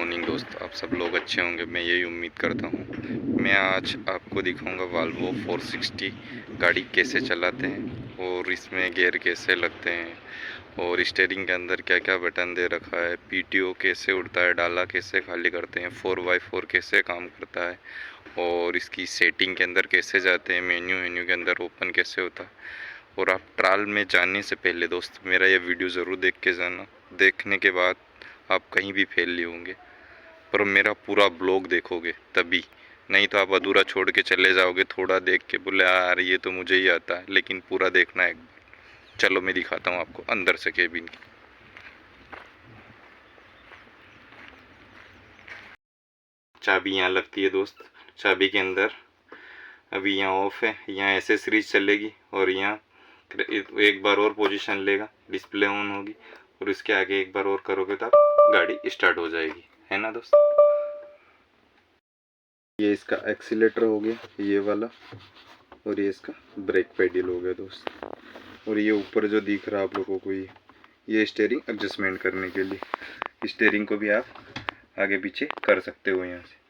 Morning दोस्त, आप सब लोग अच्छे होंगे, मैं यही उम्मीद करता हूँ। मैं आज आपको दिखाऊंगा वाल्वो 460 गाड़ी कैसे चलाते हैं और इसमें गियर कैसे लगते हैं और स्टीयरिंग के अंदर क्या क्या बटन दे रखा है, पीटीओ कैसे उड़ता है, डाला कैसे खाली करते हैं, 4x4 कैसे काम करता है और इसकी सेटिंग के अंदर कैसे जाते हैं, मेन्यू के अंदर ओपन कैसे होता है। और आप ट्रायल में जाने से पहले दोस्त मेरा ये वीडियो ज़रूर देख के जाना। देखने के बाद आप कहीं भी फेल नहीं होंगे, पर मेरा पूरा ब्लॉग देखोगे तभी, नहीं तो आप अधूरा छोड़ के चले जाओगे, थोड़ा देख के बोले यार ये तो मुझे ही आता है, लेकिन पूरा देखना है एक बार। चलो मैं दिखाता हूँ आपको अंदर से केबिन की। चाबी यहाँ लगती है दोस्त, चाबी के अंदर अभी यहाँ ऑफ है, यहाँ एसेसरीज चलेगी और यहाँ एक बार और पोजीशन लेगा, डिस्प्ले ऑन होगी और इसके आगे एक बार और करोगे तो गाड़ी स्टार्ट हो जाएगी, है ना दोस्त। ये इसका एक्सीलेटर हो गया ये वाला, और ये इसका ब्रेक पेडल हो गया दोस्त। और ये ऊपर जो दिख रहा है आप लोगों को, ये स्टीयरिंग एडजस्टमेंट करने के लिए, स्टीयरिंग को भी आप आगे पीछे कर सकते हो यहाँ से।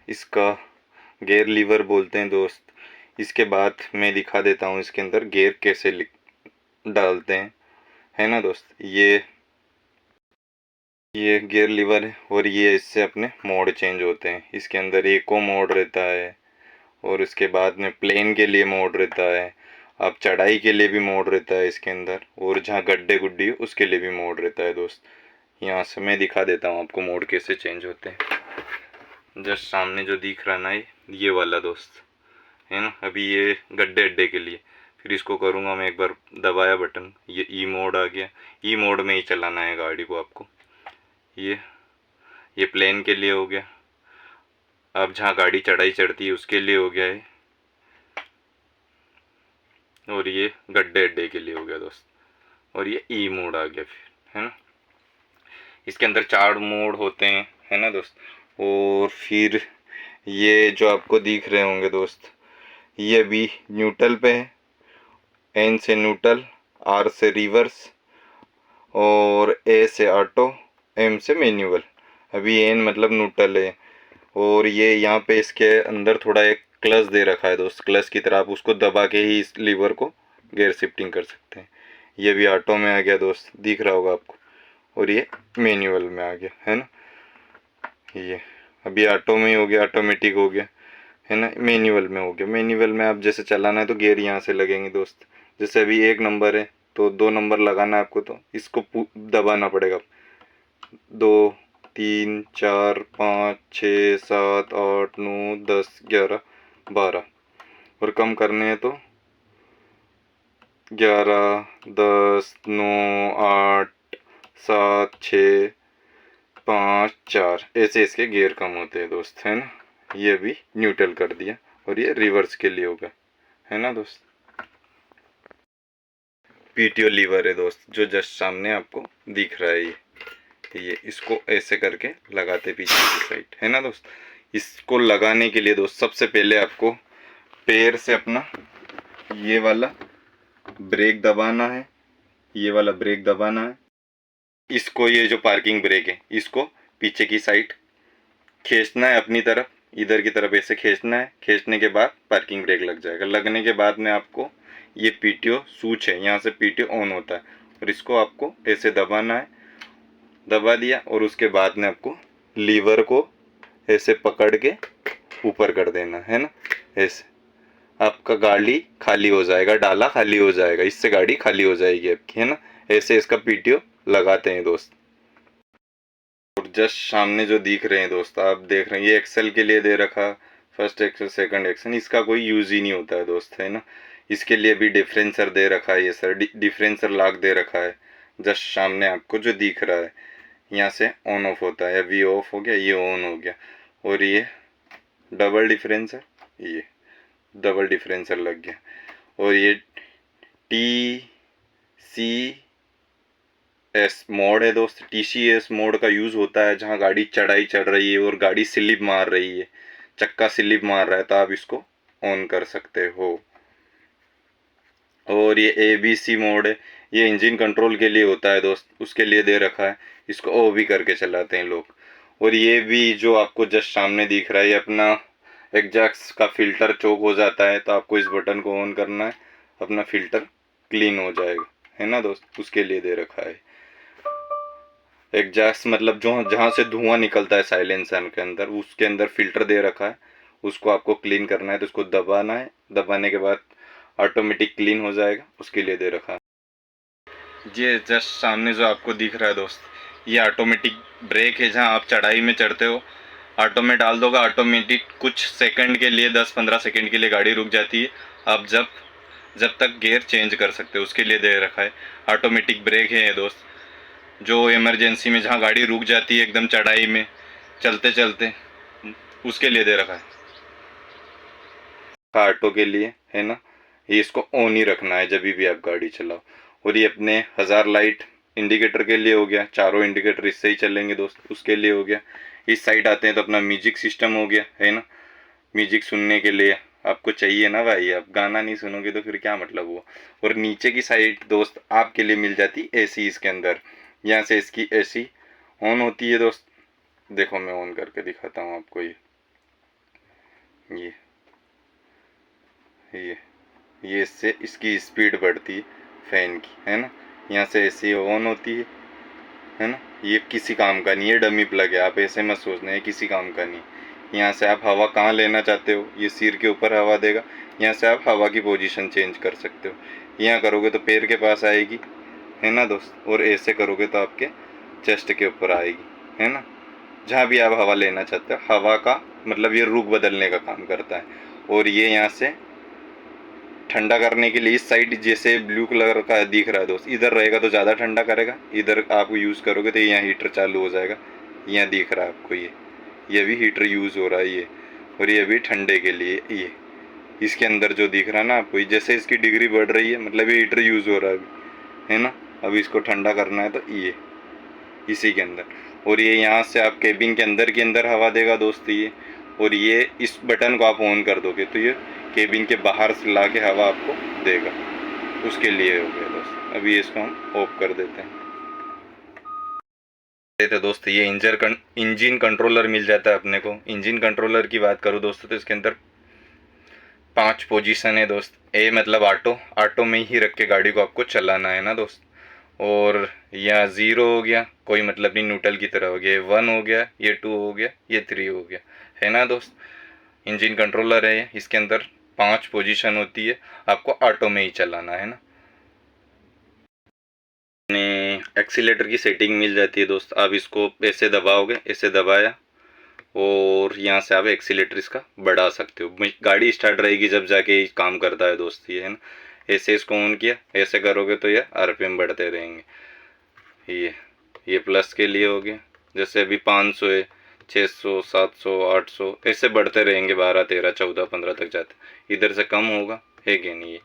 इसका गियर लीवर बोलते हैं दोस्त। इसके बाद मैं दिखा देता हूँ इसके अंदर गियर कैसे डालते हैं, है ना दोस्त। ये गियर लीवर है और ये इससे अपने मोड चेंज होते हैं। इसके अंदर इको मोड रहता है और इसके बाद में प्लेन के लिए मोड रहता है, आप चढ़ाई के लिए भी मोड रहता है इसके अंदर, और जहाँ गड्ढे गुड्डी उसके लिए भी मोड रहता है दोस्त। यहाँ से मैं दिखा देता हूँ आपको मोड कैसे चेंज होते हैं। जस्ट सामने जो दिख रहा ना ये वाला दोस्त है ना, अभी ये गड्ढे अड्डे के लिए। फिर इसको करूँगा मैं एक बार दबाया बटन, ये ई मोड आ गया। ई मोड में ही चलाना है गाड़ी को आपको। ये प्लेन के लिए हो गया, अब जहाँ गाड़ी चढ़ाई चढ़ती है उसके लिए हो गया है, और ये गड्ढे अड्डे के लिए हो गया दोस्त। और ये ई मोड आ गया फिर, है ना। इसके अंदर 4 मोड होते हैं, है ना दोस्त। और फिर ये जो आपको दिख रहे होंगे दोस्त, ये भी न्यूट्रल पे है। एन से न्यूट्रल, आर से रिवर्स और ए से ऑटो, एम से मैनुअल। अभी एन मतलब न्यूट्रल है। और ये यहाँ पे इसके अंदर थोड़ा एक क्लच दे रखा है दोस्त, क्लच की तरह आप उसको दबा के ही इस लीवर को गियर शिफ्टिंग कर सकते हैं। ये भी ऑटो में आ गया दोस्त, दिख रहा होगा आपको। और ये मैनुअल में आ गया, है ना। ये अभी ऑटो में ही हो गया, ऑटोमेटिक हो गया, है ना। मैनुअल में हो गया, मैनुअल में आप जैसे चलाना है तो गियर यहाँ से लगेंगे दोस्त। जैसे अभी 1 नंबर है तो 2 नंबर लगाना है आपको, तो इसको दबाना पड़ेगा। 2 3 4 5 6 7 8 9 10 11 12, और कम करने हैं तो 11 10 9 8 7 6 5 4, ऐसे इसके गियर कम होते हैं दोस्त, है ना। ये भी न्यूट्रल कर दिया और ये रिवर्स के लिए होगा, है ना दोस्त। पीटीओ लीवर है दोस्त, जो जस्ट सामने आपको दिख रहा है। ये इसको ऐसे करके लगाते पीछे की साइड, है ना दोस्त। इसको लगाने के लिए दोस्त सबसे पहले आपको पैर से अपना ये वाला ब्रेक दबाना है, ये वाला ब्रेक दबाना है। इसको, ये जो पार्किंग ब्रेक है, इसको पीछे की साइड खींचना है अपनी तरफ, इधर की तरफ ऐसे खींचना है। खींचने के बाद पार्किंग ब्रेक लग जाएगा। लगने के बाद में आपको ये पीटीओ स्विच है, यहाँ से पीटीओ ऑन होता है और इसको आपको ऐसे दबाना है। दबा दिया और उसके बाद में आपको लीवर को ऐसे पकड़ के ऊपर कर देना है ना। ऐसे आपका गाड़ी खाली हो जाएगा, डाला खाली हो जाएगा, इससे गाड़ी खाली हो जाएगी आपकी, है ना। ऐसे इसका पीटीओ लगाते हैं दोस्त। और जस्ट सामने जो दिख रहे हैं दोस्त, आप देख रहे हैं, ये एक्सेल के लिए दे रखा, फर्स्ट एक्सेल सेकंड एक्सेल, इसका कोई यूज ही नहीं होता है दोस्त, है ना। इसके लिए भी डिफरेंसर दे रखा है, ये सर डिफरेंसर लॉक दे रखा है। जस्ट सामने आपको जो दिख रहा है, यहाँ से ऑन ऑफ होता है, अभी ऑफ हो गया, ये ऑन हो गया। और ये डबल डिफरेंसर, ये डबल डिफरेंसर लग गया। और ये टी सी एस मोड है दोस्त। टीसीएस मोड का यूज होता है जहां गाड़ी चढ़ाई चढ़ रही है और गाड़ी स्लिप मार रही है, चक्का स्लिप मार रहा है, तो आप इसको ऑन कर सकते हो। और ये एबीसी मोड है, ये इंजन कंट्रोल के लिए होता है दोस्त, उसके लिए दे रखा है। इसको ओ भी करके चलाते हैं लोग। और ये भी जो आपको जस्ट सामने दिख रहा है, ये अपना एग्जॉस्ट का फिल्टर चोक हो जाता है तो आपको इस बटन को ऑन करना है, अपना फिल्टर क्लीन हो जाएगा, है ना दोस्त। उसके लिए दे रखा है एग्जॉस्ट, मतलब जो जहाँ से धुआं निकलता है साइलेंसर के अंदर, उसके अंदर फिल्टर दे रखा है, उसको आपको क्लीन करना है तो उसको दबाना है, दबाने के बाद ऑटोमेटिक क्लीन हो जाएगा, उसके लिए दे रखा है। ये जस्ट सामने जो आपको दिख रहा है दोस्त, ये ऑटोमेटिक ब्रेक है। जहाँ आप चढ़ाई में चढ़ते हो, ऑटो में डाल दोगे, ऑटोमेटिक कुछ सेकंड के लिए 10-15 सेकंड के लिए गाड़ी रुक जाती है। आप जब तक गियर चेंज कर सकते हो, उसके लिए दे रखा है। ऑटोमेटिक ब्रेक है ये दोस्त, जो इमरजेंसी में जहाँ गाड़ी रुक जाती है एकदम चढ़ाई में चलते चलते, उसके लिए दे रखा है। ऑटो के लिए है ना, ये इसको ऑन ही रखना है जब भी आप गाड़ी चलाओ। और ये अपने 1000 लाइट इंडिकेटर के लिए हो गया, चारों इंडिकेटर इससे ही चलेंगे दोस्त, उसके लिए हो गया। इस साइड आते हैं तो अपना म्यूजिक सिस्टम हो गया, है ना। म्यूजिक सुनने के लिए आपको चाहिए ना भाई, आप गाना नहीं सुनोगे तो फिर क्या मतलब हुआ। और नीचे की साइड दोस्त आपके लिए मिल जाती एसी इसके अंदर, यहाँ से इसकी एसी ऑन होती है दोस्त। देखो मैं ऑन करके दिखाता हूँ आपको। ये ये ये इससे इसकी स्पीड बढ़ती है फैन की, है ना। यहाँ से एसी ऑन होती है ना। ये किसी काम का नहीं है, डमी प्लग है, आप ऐसे मत सोचना है किसी काम का नहीं। यहाँ से आप हवा कहाँ लेना चाहते हो, ये सिर के ऊपर हवा देगा, यहाँ से आप हवा की पोजीशन चेंज कर सकते हो। यहाँ करोगे तो पैर के पास आएगी, है ना दोस्त, और ऐसे करोगे तो आपके चेस्ट के ऊपर आएगी, है ना। जहाँ भी आप हवा लेना चाहते हो, हवा का मतलब ये रुख बदलने का काम करता है। और ये यहाँ से ठंडा करने के लिए इस साइड जैसे ब्लू कलर का दिख रहा है दोस्त, इधर रहेगा तो ज़्यादा ठंडा करेगा, इधर आप यूज़ करोगे तो यहाँ हीटर चालू हो जाएगा। यहाँ दिख रहा है आपको, ये भी हीटर यूज़ हो रहा है ये। और ये भी ठंडे के लिए, ये इसके अंदर जो दिख रहा है ना आपको, जैसे इसकी डिग्री बढ़ रही है मतलब ये हीटर यूज़ हो रहा है अभी, है ना। अभी इसको ठंडा करना है तो ये इसी के अंदर। और ये यहाँ से आप केबिन के अंदर हवा देगा दोस्त ये। और ये इस बटन को आप ऑन कर दोगे तो ये केबिन के बाहर से ला के हवा आपको देगा, उसके लिए हो गया दोस्त। अभी इसको हम ऑफ कर देते हैं। तो दोस्त ये इंजन कंट्रोलर मिल जाता है अपने को। इंजन कंट्रोलर की बात करूँ दोस्तों तो इसके अंदर 5 पोजीशन है दोस्त। ए मतलब ऑटो में ही रख के गाड़ी को आपको चलाना है ना दोस्त। और या 0 हो गया, कोई मतलब नहीं, न्यूट्रल की तरह हो गया। 1 हो गया, ये 2 हो गया, ये 3 हो गया, है ना दोस्त। इंजन कंट्रोलर है, इसके अंदर 5 पोजीशन होती है, आपको ऑटो में ही चलाना है ना। एक्सीलेटर की सेटिंग मिल जाती है दोस्त। आप इसको ऐसे दबाओगे, ऐसे दबाया और यहाँ से आप एक्सीलेटर इसका बढ़ा सकते हो। गाड़ी स्टार्ट रहेगी जब जाके काम करता है दोस्त ये, है ना। ऐसे इसको ऑन किया, ऐसे करोगे तो ये आरपीएम बढ़ते रहेंगे। ये प्लस के लिए हो गया, जैसे अभी 500 है, 600, 700, 800 ऐसे बढ़ते रहेंगे, 12, 13, 14, 15 तक जाते। इधर से कम होगा, है कि नहीं।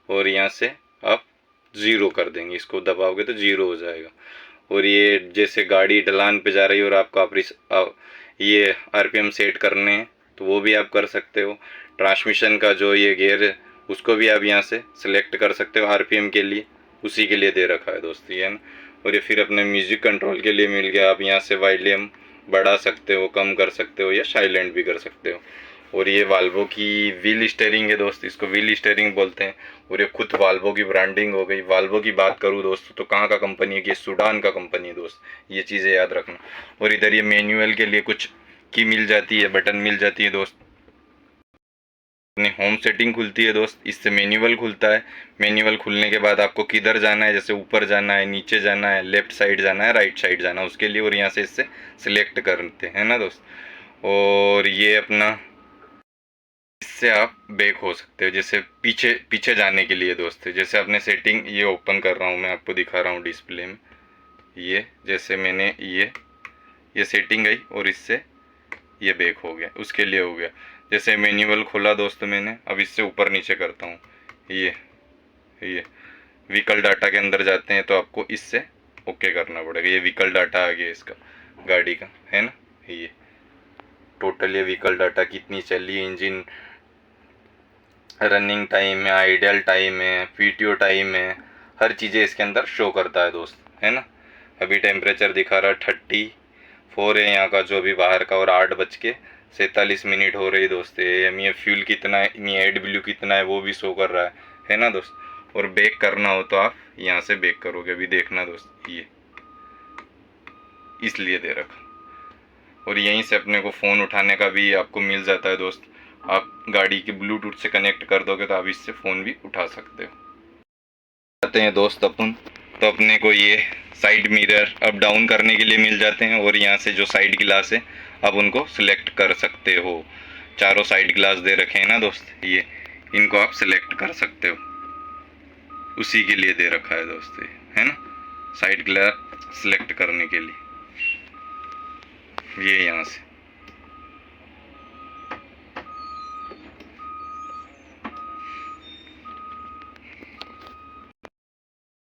और यहाँ से आप 0 कर देंगे, इसको दबाओगे तो 0 हो जाएगा। और ये जैसे गाड़ी ढलान पे जा रही है और आपको ये आरपीएम सेट करने हैं तो वो भी आप कर सकते हो। ट्रांसमिशन का जो ये गियर है उसको भी आप यहाँ से सिलेक्ट कर सकते हो आरपीएम के लिए, उसी के लिए दे रखा है दोस्त ये, है ना। और ये फिर अपने म्यूजिक कंट्रोल के लिए मिल गया, आप यहाँ से वॉल्यूम बढ़ा सकते हो, कम कर सकते हो या साइलेंट भी कर सकते हो। और ये वाल्वो की व्हील स्टीयरिंग है दोस्त, इसको व्हील स्टीयरिंग बोलते हैं। और ये खुद वाल्वो की ब्रांडिंग हो गई। वाल्वो की बात करूँ दोस्त तो कहाँ का कंपनी है कि सूडान का कंपनी है दोस्त, ये चीज़ें याद रखना। और इधर ये मैनुअल के लिए कुछ की मिल जाती है, बटन मिल जाती है दोस्त। अपनी होम सेटिंग खुलती है दोस्त, इससे मैनुअल खुलता है। मैनुअल खुलने के बाद आपको किधर जाना है, जैसे ऊपर जाना है, नीचे जाना है, लेफ्ट साइड जाना है, राइट साइड जाना है, उसके लिए। और यहाँ से इससे सिलेक्ट करते हैं ना दोस्त। और ये अपना इससे आप बैक हो सकते हो, जैसे पीछे पीछे जाने के लिए दोस्त। जैसे अपने सेटिंग ये ओपन कर रहा हूँ, मैं आपको दिखा रहा हूँ डिस्प्ले में। ये जैसे मैंने ये सेटिंग गई और इससे ये बैक हो गया, उसके लिए हो गया। जैसे मैनुअल खोला दोस्त मैंने, अब इससे ऊपर नीचे करता हूँ, ये व्हीकल डाटा के अंदर जाते हैं तो आपको इससे ओके करना पड़ेगा। ये व्हीकल डाटा आ गया इसका, गाड़ी का, है ना। ये टोटल ये व्हीकल डाटा कितनी चली, इंजन रनिंग टाइम है, आइडियल टाइम है, पीटीओ टाइम है, हर चीज़ें इसके अंदर शो करता है दोस्त, है ना। अभी टेम्परेचर दिखा रहा 34 है यहाँ का, जो भी बाहर का, और 8:47 हो रही दोस्त। ये फ्यूल कितना है, ये AdBlue कितना है वो भी शो कर रहा है ना दोस्त। और बेक करना हो तो आप यहाँ से बेक करोगे, अभी देखना दोस्त, ये इसलिए दे रखा। और यहीं से अपने को फ़ोन उठाने का भी आपको मिल जाता है दोस्त। आप गाड़ी के ब्लूटूथ से कनेक्ट कर दोगे तो आप इससे फ़ोन भी उठा सकते हो। आते हैं दोस्त अपन, तो अपने को ये साइड मिरर अप डाउन करने के लिए मिल जाते हैं, और यहाँ से जो साइड ग्लास है आप उनको सिलेक्ट कर सकते हो। चारों साइड ग्लास दे रखे हैं ना दोस्त, ये इनको आप सिलेक्ट कर सकते हो, उसी के लिए दे रखा है दोस्त, ये है ना, साइड ग्लास सिलेक्ट करने के लिए। ये यहाँ से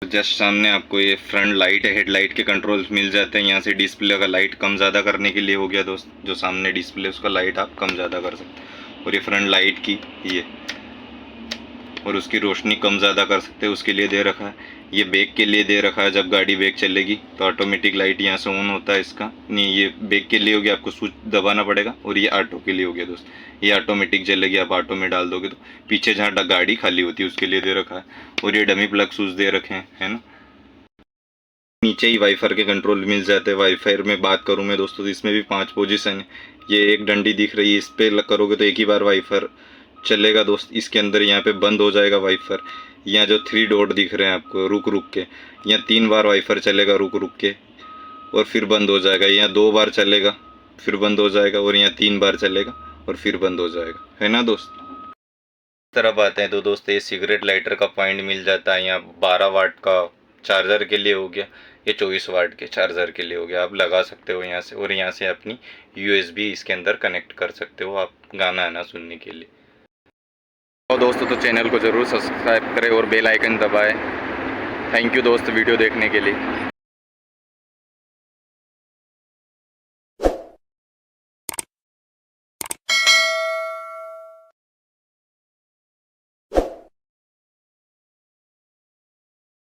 जस्ट सामने आपको ये फ्रंट लाइट है, हेडलाइट के कंट्रोल्स मिल जाते हैं। यहाँ से डिस्प्ले का लाइट कम ज़्यादा करने के लिए हो गया दोस्त, जो सामने डिस्प्ले उसका लाइट आप कम ज़्यादा कर सकते हैं। और ये फ्रंट लाइट की ये, और उसकी रोशनी कम ज़्यादा कर सकते हैं, उसके लिए दे रखा है। ये बैक के लिए दे रखा है, जब गाड़ी बैक चलेगी तो ऑटोमेटिक लाइट यहाँ से ऑन होता है इसका। नहीं, ये बैक के लिए हो गया, आपको स्विच दबाना पड़ेगा। और ये ऑटो के लिए हो गया दोस्त, ये ऑटोमेटिक चलेगी, आप ऑटो में डाल दोगे तो पीछे जहाँ गाड़ी खाली होती है उसके लिए दे रखा है। और ये डमी प्लग स्विच दे रखे हैं, है ना। नीचे ही वाईफाई के कंट्रोल मिल जाते हैं। वाईफाई में बात करूँ मैं दोस्तों तो इसमें भी 5 पोजीशन है। ये एक डंडी दिख रही है, इस पर करोगे तो एक ही बार वाईफाई चलेगा दोस्त। इसके अंदर यहाँ पे बंद हो जाएगा वाईफाई। यहाँ जो 3 डॉट दिख रहे हैं आपको रुक रुक के, यहाँ 3 बार वाईफाई चलेगा रुक रुक के, और फिर बंद हो जाएगा। यहाँ 2 बार चलेगा फिर बंद हो जाएगा, और यहाँ 3 बार चलेगा और फिर बंद हो जाएगा, है ना दोस्त। तरफ आते हैं तो दोस्त ये सिगरेट लाइटर का पॉइंट मिल जाता है। यहाँ 12 वाट का चार्जर के लिए हो गया, ये 24 वाट के चार्जर के लिए हो गया। आप लगा सकते हो यहाँ से, और यहाँ से अपनी USB इसके अंदर कनेक्ट कर सकते हो आप गाना आना सुनने के लिए। तो दोस्तों तो चैनल को ज़रूर सब्सक्राइब करें और बेल आइकन दबाएं। थैंक यू दोस्त वीडियो देखने के लिए।